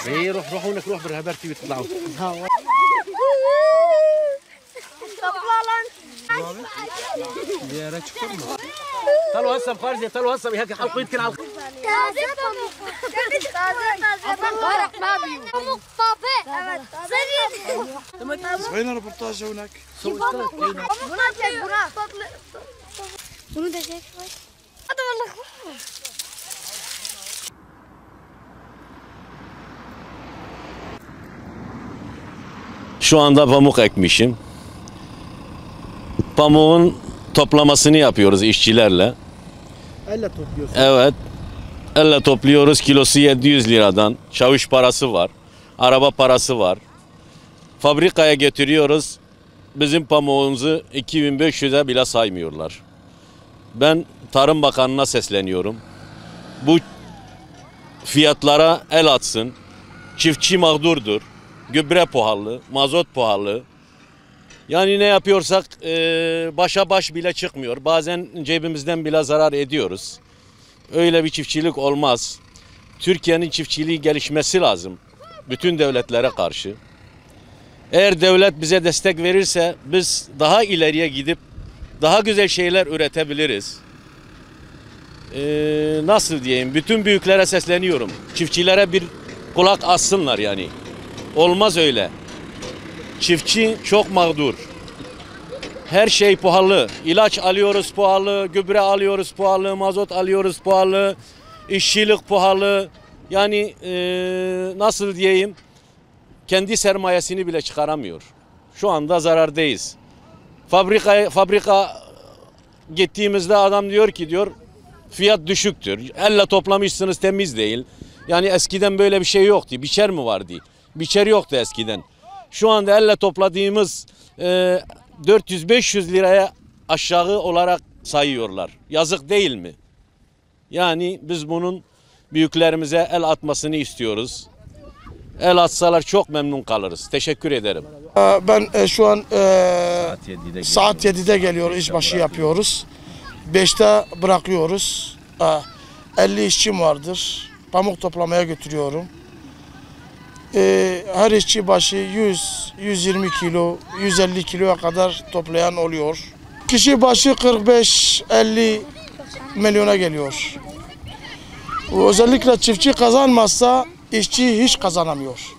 ايه روح هناك روح بالهبرتي بيطلعوا يا ريت كله طلعوا هسه بخارجه طلعوا هسه هيك حلقوا يمكن على صغيرين ريبورتاج هناك Şu anda pamuk ekmişim. Pamuğun toplamasını yapıyoruz işçilerle. Elle topluyorsun. Evet. Elle topluyoruz. Kilosu 700 liradan. Çavuş parası var. Araba parası var. Fabrikaya götürüyoruz. Bizim pamuğumuzu 2500'e bile saymıyorlar. Ben Tarım Bakanı'na sesleniyorum. Bu fiyatlara el atsın. Çiftçi mağdurdur. Gübre pahalı, mazot pahalı. Yani ne yapıyorsak başa baş bile çıkmıyor. Bazen cebimizden bile zarar ediyoruz. Öyle bir çiftçilik olmaz. Türkiye'nin çiftçiliği gelişmesi lazım. Bütün devletlere karşı. Eğer devlet bize destek verirse biz daha ileriye gidip daha güzel şeyler üretebiliriz. Nasıl diyeyim? Bütün büyüklere sesleniyorum. Çiftçilere bir kulak assınlar yani. Olmaz öyle. Çiftçi çok mağdur. Her şey pahalı. İlaç alıyoruz pahalı, gübre alıyoruz pahalı, mazot alıyoruz pahalı, işçilik pahalı. Yani nasıl diyeyim? Kendi sermayesini bile çıkaramıyor. Şu anda zarardayız. Fabrika gittiğimizde adam diyor ki fiyat düşüktür. Elle toplamışsınız temiz değil. Yani eskiden böyle bir şey yoktu. Biçer mi vardı? Biçer yoktu eskiden. Şu anda elle topladığımız 400-500 liraya aşağı olarak sayıyorlar. Yazık değil mi? Yani biz bunun büyüklerimize el atmasını istiyoruz. El atsalar çok memnun kalırız. Teşekkür ederim. Ben şu an saat 7'de geliyor, işbaşı yapıyoruz. 5'te bırakıyoruz. 50 işçim vardır. Pamuk toplamaya götürüyorum. Her işçi başı 100-120 kilo, 150 kiloya kadar toplayan oluyor. Kişi başı 45-50 milyona geliyor. Özellikle çiftçi kazanmazsa işçi hiç kazanamıyor.